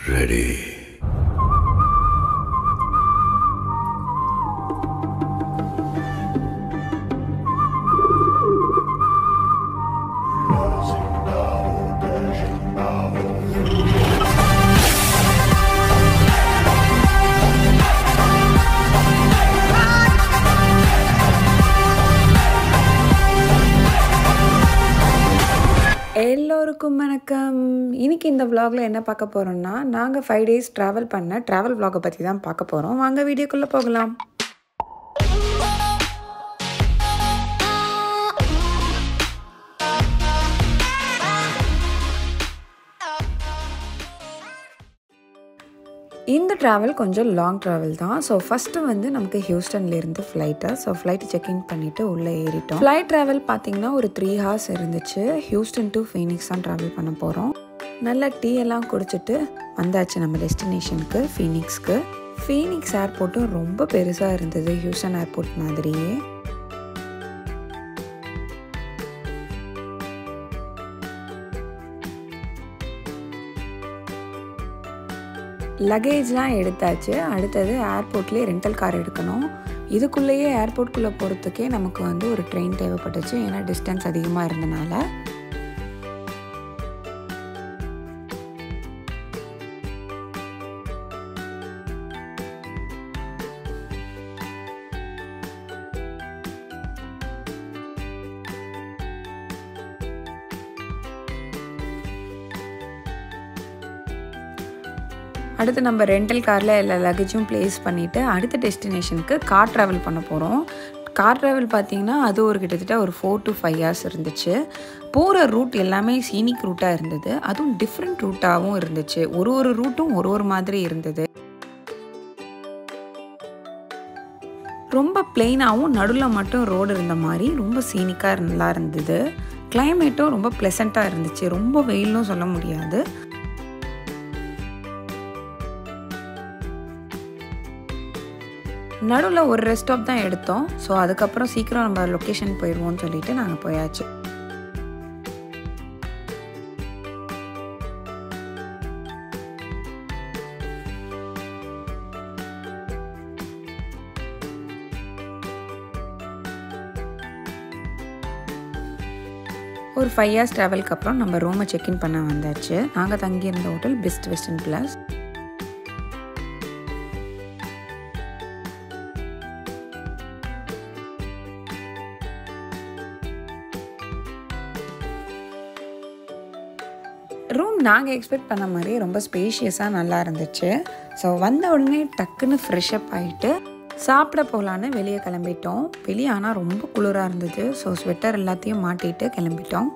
ready. எல்லோருக்கும் வணக்கம். இன்னைக்கு இந்த vlogல என்ன பார்க்க போறோம்னா, நாங்க 5 days travel பண்ண travel vlog பத்தி தான் பார்க்க போறோம். வாங்க வீடியோக்குள்ள போகலாம். இந்த travel கொஞ்சம் லாங் travel தான். ஸோ ஃபஸ்ட்டு வந்து நமக்கு ஹியூஸ்டன்லேருந்து ஃப்ளைட்டு. ஸோ ஃப்ளைட்டு செக்இன் பண்ணிவிட்டு உள்ளே ஏறிட்டோம். ஃப்ளைட் ட்ராவல் பார்த்திங்கன்னா ஒரு 3 hours இருந்துச்சு. ஹியூஸ்டன் டு ஃபீனிக்ஸ் தான் ட்ராவல் பண்ண போகிறோம். நல்லா டீ எல்லாம் குடிச்சிட்டு வந்தாச்சு நம்ம டெஸ்டினேஷனுக்கு, ஃபீனிக்ஸ்க்கு. ஃபீனிக்ஸ் ஏர்போர்ட்டும் ரொம்ப பெருசாக இருந்தது, ஹியூஸ்டன் ஏர்போர்ட் மாதிரியே. லக்கேஜ்லாம் எடுத்தாச்சு. அடுத்தது ஏர்போர்ட்லேயே ரெண்டல் கார் எடுக்கணும். இதுக்குள்ளேயே ஏர்போர்ட்குள்ளே போகிறதுக்கே நமக்கு வந்து ஒரு ட்ரெயின் தேவைப்பட்டுச்சு, ஏன்னா டிஸ்டன்ஸ் அதிகமாக இருந்தனால. அடுத்து நம்ம ரெண்டல் காரில் எல்லா லக்கேஜும் ப்ளேஸ் பண்ணிவிட்டு அடுத்த டெஸ்டினேஷனுக்கு கார் ட்ராவல் பண்ண போகிறோம். கார் ட்ராவல் பார்த்திங்கன்னா அது ஒரு கிட்டத்தட்ட ஒரு 4 to 5 hours இருந்துச்சு. போகிற ரூட் எல்லாமே சீனிக் ரூட்டாக இருந்தது, அதுவும் டிஃப்ரெண்ட் ரூட்டாகவும் இருந்துச்சு. ஒரு ரூட்டும் ஒரு மாதிரி இருந்தது. ரொம்ப பிளெயினாகவும் நடுவில் மட்டும் ரோடு இருந்த மாதிரி ரொம்ப சீனிக்காக நல்லா இருந்தது. கிளைமேட்டும் ரொம்ப ப்ளசண்ட்டாக இருந்துச்சு, ரொம்ப வெயிலும் சொல்ல முடியாது. நடுவில் ஒரு ரெஸ்ட் ஸ்டாப் தான் எடுத்தோம். ஸோ அதுக்கப்புறம் சீக்கிரம் நம்ம லொக்கேஷன் போயிடுவோம்னு சொல்லிட்டு நாங்கள் போயாச்சு. ஒரு 5 hours ட்ராவலுக்கு அப்புறம் நம்ம ரூமை செக்இன் பண்ண வந்தாச்சு. நாங்கள் தங்கியிருந்த hotel best western plus. Room நாங்கள் எக்ஸ்பெக்ட் பண்ண மாதிரி ரொம்ப ஸ்பேஷியஸாக நல்லா இருந்துச்சு. ஸோ வந்த உடனே டக்குன்னு ஃப்ரெஷ்அப் ஆகிட்டு சாப்பிட போகலான்னு வெளியே கிளம்பிட்டோம். வெளியே ஆனால் ரொம்ப குளிராக இருந்தது. ஸோ ஸ்வெட்டர் எல்லாத்தையும் மாட்டிட்டு கிளம்பிட்டோம்.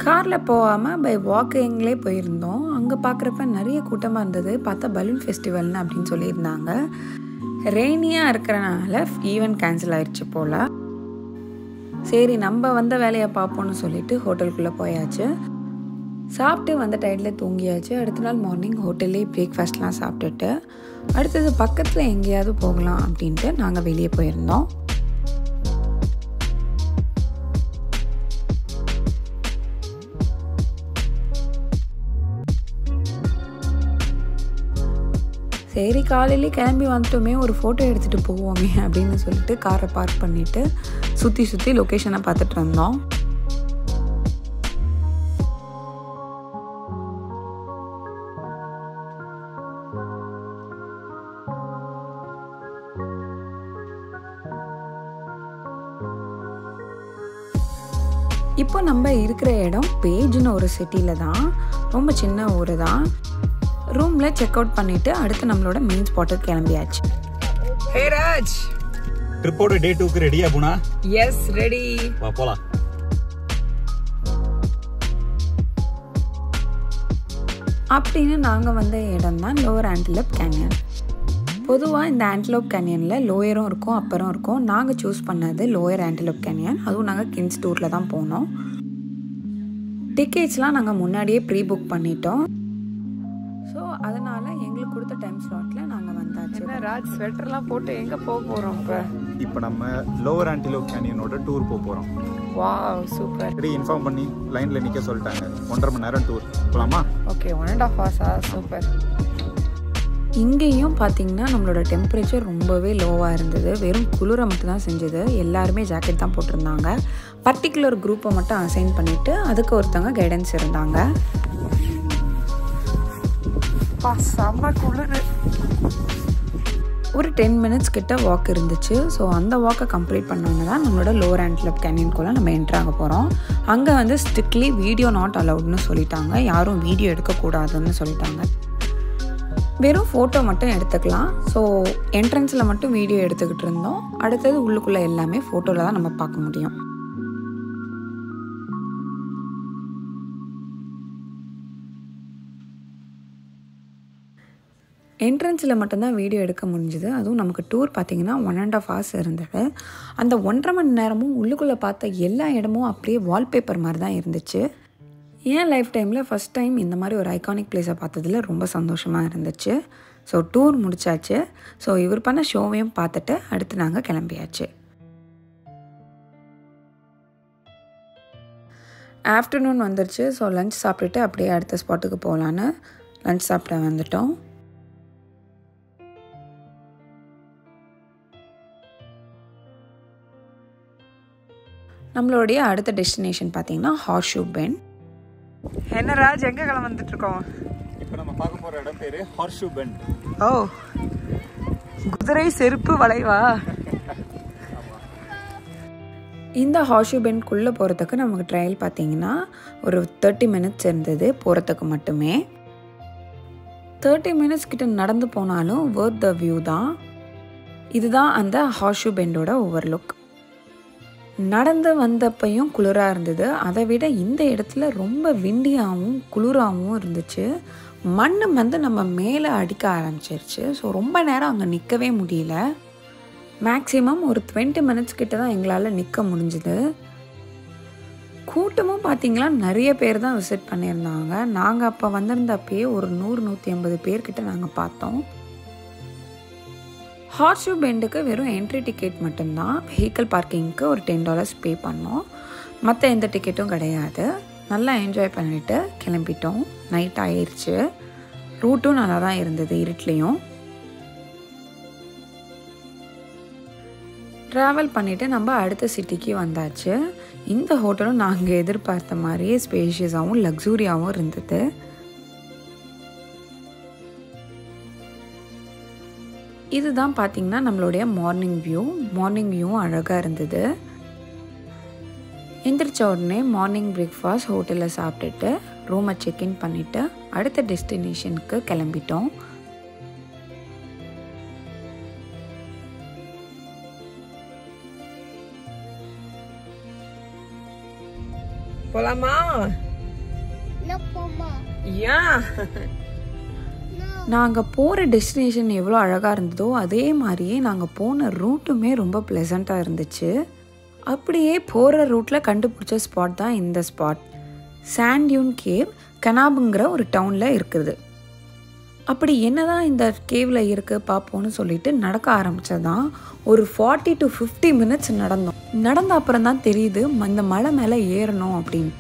காரில் போகாமல் பை வாக்கிங்லே போயிருந்தோம். அங்கே பார்க்குறப்ப நிறைய கூட்டமாக இருந்தது. பார்த்தா பலூன் ஃபெஸ்டிவல்னு அப்படின்னு சொல்லியிருந்தாங்க. ரெய்னியாக இருக்கிறனால ஈவெண்ட் கேன்சல் ஆயிடுச்சு போல். சரி நம்ம வந்த வேலையை பார்ப்போம்னு சொல்லிட்டு ஹோட்டலுக்குள்ளே போயாச்சு. சாப்பிட்டு வந்த டைட்டில் தூங்கியாச்சு. அடுத்த நாள் மார்னிங் ஹோட்டல்லே பிரேக்ஃபாஸ்ட்லாம் சாப்பிட்டுட்டு அடுத்தது பக்கத்தில் எங்கேயாவது போகலாம் அப்படின்ட்டு நாங்கள் வெளியே போயிருந்தோம். சரி காலையிலே கிளம்பி வந்துட்டோமே, ஒரு ஃபோட்டோ எடுத்துகிட்டு போவோமே அப்படின்னு சொல்லிட்டு காரை பார்க் பண்ணிவிட்டு சுற்றி லொக்கேஷனை பார்த்துட்டு இருந்தோம். இப்போ நம்ம இருக்கிற இடம் பேஜ்னு ஒரு சிட்டியில் தான், ரொம்ப சின்ன ஊர் தான். ரூமில் செக் அவுட் பண்ணிவிட்டு அடுத்து நம்மளோட மெயின் ஸ்பாட்டுக்கு கிளம்பியாச்சு. ஹே ராஜ், ட்ரிப்போட டே 2க்கு ரெடியா புனா? எஸ் ரெடி, வா போலாம். அப்படின்னு நாங்கள் வந்த இடம் தான் லோவர் ஆன்டலோப் கேனியன். பொதுவாக இந்த ஆன்டலோப் கேனியனில் லோயரும் இருக்கும் அப்பரும் இருக்கும். நாங்கள் சூஸ் பண்ணது லோயர் ஆன்டலோப் கேனியன். அதுவும் நாங்கள் கிங்ஸ் டூரில் தான் போனோம். டிக்கெட்ஸ்லாம் நாங்கள் முன்னாடியே ப்ரீ புக் பண்ணிட்டோம். ஸோ அதனால் எங்களுக்கு கொடுத்த டைம் ஸ்லாட்டில் நாங்கள் வந்தாச்சு. ராஜ் ஸ்வெட்டர்லாம் போட்டு எங்கே போக போகிறோம் இப்போ? இப்போ நம்ம லோவர் ஆன்டிலோப் கேனியனோட டூர் போகிறோம். Wow super. ரெடி இன்ஃபார்ம் பண்ணி லைனில் நிற்க சொல்லிட்டாங்க. 1.5 மணி நேரம் டூர் போகலாமா? ஓகே 1.5 ஹவர்ஸா? சூப்பர். இங்கேயும் பார்த்தீங்கன்னா நம்மளோட டெம்பரேச்சர் ரொம்பவே லோவாக இருந்தது. வெறும் குளிரை மட்டும் தான் செஞ்சது. எல்லாருமே ஜாக்கெட் தான் போட்டிருந்தாங்க. பர்டிகுலர் குரூப்பை மட்டும் அசைன் பண்ணிவிட்டு அதுக்கு ஒருத்தவங்க கைடன்ஸ் இருந்தாங்க. செம்ம குளிர். ஒரு 10 மினிட்ஸ் கிட்ட வாக் இருந்துச்சு. ஸோ அந்த வாக்கை கம்ப்ளீட் பண்ணவங்க தான் நம்மளோட லோவர் ஆன்டிலோப் கேனியனுக்குள்ளே நம்ம என்ட்ராக போகிறோம். அங்கே வந்து ஸ்ட்ரிக்ட்லி வீடியோ நாட் அலவுட்னு சொல்லிட்டாங்க. யாரும் வீடியோ எடுக்கக்கூடாதுன்னு சொல்லிட்டாங்க. வெறும் ஃபோட்டோ மட்டும் எடுத்துக்கலாம். ஸோ என்ட்ரன்ஸில் மட்டும் வீடியோ எடுத்துக்கிட்டு இருந்தோம். அடுத்தது உள்ளுக்குள்ளே எல்லாமே ஃபோட்டோவில் தான் நம்ம பார்க்க முடியும். என்ட்ரன்ஸில் மட்டும்தான் வீடியோ எடுக்க முடிஞ்சுது. அதுவும் நமக்கு டூர் பார்த்திங்கன்னா 1.5 ஹவர்ஸ் இருந்தது. அந்த 1.5 மணி நேரமும் உள்ளுக்குள்ளே பார்த்த எல்லா இடமும் அப்படியே வால்பேப்பர் மாதிரி தான் இருந்துச்சு. என் லைஃப் டைமில் ஃபஸ்ட் டைம் இந்த மாதிரி ஒரு ஐகானிக் பிளேஸை பார்த்ததில் ரொம்ப சந்தோஷமாக இருந்துச்சு. ஸோ டூர் முடிச்சாச்சு. ஸோ இவர் பண்ண ஷோவையும் பார்த்துட்டு அடுத்து நாங்கள் கிளம்பியாச்சு. ஆஃப்டர்நூன் வந்துருச்சு. ஸோ லஞ்ச் சாப்பிட்டுட்டு அப்படியே அடுத்த ஸ்பாட்டுக்கு போகலான்னு லஞ்ச் சாப்பிட வந்துட்டோம். நம்மளுடைய அடுத்த டெஸ்டினேஷன் பார்த்தீங்கன்னா ஹார்ஷூ பெண்ட். என்ன ராஜ், எங்கே கிளம்பிட்டு இருக்கோம்? இப்போ நம்ம பார்க்க போகிற இடம் பேர் ஹார்ஷூ பெண்ட். ஓ, குதிரை செருப்பு வளைவா? இந்த ஹார்ஷூ பெண்ட்குள்ளே போகிறதுக்கு நமக்கு ட்ரையல் பார்த்தீங்கன்னா ஒரு 30 மினிட்ஸ் இருந்தது போகிறதுக்கு மட்டுமே. 30 மினிட்ஸ் கிட்ட நடந்து போனாலும் வொர்த் த வியூ தான். இதுதான் அந்த ஹார்ஷூ பெண்டோட ஓவர்லுக். நடந்து வந்தப்பையும் குளிராக இருந்தது. அதை விட இந்த இடத்துல ரொம்ப விண்டியாகவும் குளிராகவும் இருந்துச்சு. மண் வந்து நம்ம மேலே அடிக்க ஆரம்பிச்சிருச்சு. ஸோ ரொம்ப நேரம் அங்கே நிற்கவே முடியல. மேக்ஸிமம் ஒரு 20 மினிட்ஸ் கிட்ட தான் எங்களால் நிற்க முடிஞ்சுது. கூட்டமும் பார்த்திங்களா நிறைய பேர் தான் விசிட் பண்ணியிருந்தாங்க. நாங்கள் அப்போ வந்திருந்தப்பயே ஒரு 100-150 பேர்கிட்ட நாங்கள் பார்த்தோம். ஹார்ஷூ பெண்டுக்கு வெறும் என்ட்ரி டிக்கெட் மட்டும்தான். வெஹிக்கிள் பார்க்கிங்க்கு ஒரு $10 பே பண்ணோம். மற்ற எந்த டிக்கெட்டும் கிடையாது. நல்லா என்ஜாய் பண்ணிவிட்டு கிளம்பிட்டோம். நைட் ஆயிடுச்சு. ரூட்டும் நல்லா தான் இருந்தது இருட்லேயும். ட்ராவல் பண்ணிவிட்டு நம்ம அடுத்த சிட்டிக்கு வந்தாச்சு. இந்த ஹோட்டலும் நாங்கள் எதிர்பார்த்த மாதிரியே ஸ்பேஷியஸாகவும் லக்ஸூரியாகவும் இருந்தது. இதுதான் பார்த்திங்கன்னா நம்மளுடைய மார்னிங் வியூவும் அழகாக இருந்தது. எந்திரிச்ச உடனே மார்னிங் பிரேக்ஃபாஸ்ட் ஹோட்டலில் சாப்பிட்டுட்டு ரூமை செக்இன் பண்ணிவிட்டு அடுத்த டெஸ்டினேஷனுக்கு கிளம்பிட்டோம். போலாமா? நாங்கள் போகிற டெஸ்டினேஷன் எவ்வளோ அழகாக இருந்ததோ அதே மாதிரியே நாங்கள் போன ரூட்டுமே ரொம்ப ப்ளசண்ட்டாக இருந்துச்சு. அப்படியே போகிற ரூட்டில் கண்டுபிடிச்ச ஸ்பாட் தான் இந்த ஸ்பாட். சாண்ட் டியூன் கேவ் கனாபுங்கிற ஒரு டவுனில் இருக்குது. அப்படி என்ன தான் இந்த கேவில் இருக்குது பார்ப்போன்னு சொல்லிட்டு நடக்க ஆரம்பித்ததான் ஒரு 40 to 50 மினிட்ஸ் நடந்தோம். நடந்த அப்புறம் தான் தெரியுது இந்த மலை மேலே ஏறணும் அப்படின்னு.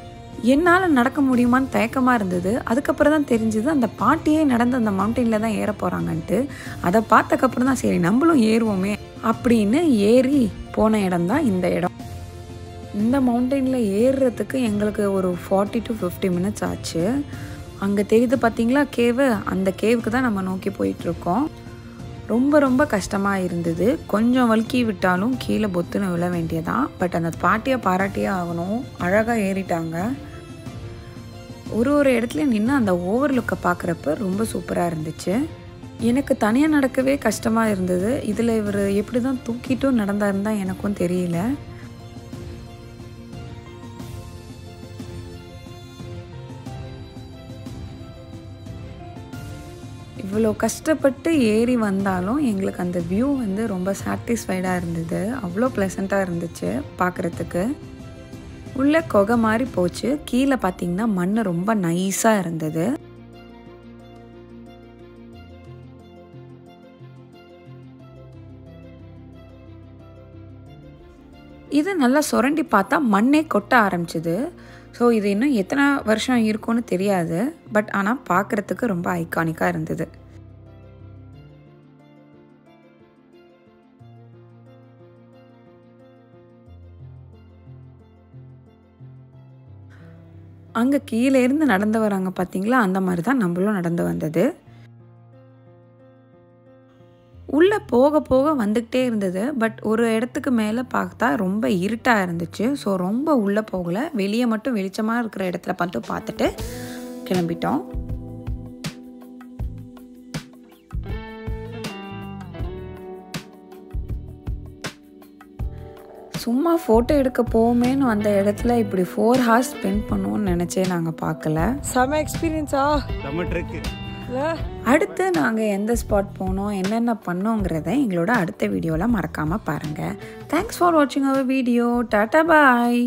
என்னால் நடக்க முடியுமான்னு தயக்கமாக இருந்தது. அதுக்கப்புறம் தான் தெரிஞ்சுது அந்த பாட்டியே நடந்து அந்த மவுண்டெயினில் தான் ஏற போகிறாங்கன்ட்டு. அதை பார்த்தக்கப்புறம் தான் சரி நம்மளும் ஏறுவோமே அப்படின்னு ஏறி போன இடம் தான் இந்த இடம். இந்த மவுண்டெயினில் ஏறுறதுக்கு எங்களுக்கு ஒரு 40 to 50 மினிட்ஸ் ஆச்சு. அங்கே தெரியுது பார்த்தீங்களா கேவு, அந்த கேவுக்கு தான் நம்ம நோக்கி போயிட்டுருக்கோம். ரொம்ப ரொம்ப கஷ்டமாக இருந்தது. கொஞ்சம் வழுக்கி விட்டாலும் கீழே பொத்துன்னு விழ வேண்டியதான். பட் அந்த பாட்டியை பாராட்டியே ஆகணும். அழகாக ஏறிட்டாங்க. ஒரு இடத்துல நின்று அந்த ஓவர்லுக்கை பார்க்குறப்ப ரொம்ப சூப்பராக இருந்துச்சு. எனக்கு தனியாக நடக்கவே கஷ்டமாக இருந்தது. இதில் இவர் எப்படி தான் தூக்கிட்டும் நடந்தாருன்னு தான் எனக்கும் தெரியல. இவ்வளோ கஷ்டப்பட்டு ஏறி வந்தாலும் எங்களுக்கு அந்த வியூ வந்து ரொம்ப சாட்டிஸ்ஃபைடாக இருந்தது. அவ்வளோ ப்ளசண்ட்டாக இருந்துச்சு பார்க்குறதுக்கு. உள்ளே கொகை மாதிரி போச்சு. கீழே பார்த்தீங்கன்னா மண் ரொம்ப நைஸாக இருந்தது. இது நல்லா சுரண்டி பார்த்தா மண்ணே கொட்ட ஆரம்பிச்சிது. ஸோ இது இன்னும் எத்தனை வருஷம் இருக்கும்னு தெரியாது, பட் ஆனால் பார்க்குறதுக்கு ரொம்ப ஐகானிக்காக இருந்தது. அங்கே கீழே இருந்து நடந்து வராங்க பார்த்தீங்களா, அந்த மாதிரி தான் நம்மளும் நடந்து வந்தது. உள்ளே போக போக வந்துக்கிட்டே இருந்தது. பட் ஒரு இடத்துக்கு மேலே பார்த்தா ரொம்ப இருட்டாக இருந்துச்சு. ஸோ ரொம்ப உள்ளே போகலை, வெளியே மட்டும் வெளிச்சமாக இருக்கிற இடத்துல பார்த்துட்டு கிளம்பிட்டோம். சும்மா ஃபோட்டோ எடுக்க போவோமேன்னு அந்த இடத்துல இப்படி 4 hours ஸ்பெண்ட் பண்ணுவோம்னு நினச்சே நாங்கள் பார்க்கல. செம எக்ஸ்பீரியன்ஸா. நம்ம ட்ரெக்கு. அடுத்து நாங்கள் எந்த ஸ்பாட் போனோம், என்னென்ன பண்ணோங்கிறத எங்களோட அடுத்த வீடியோவில் மறக்காமல் பாருங்கள். தேங்க்ஸ் ஃபார் வாட்சிங் அவர் வீடியோ. டாடா பாய்.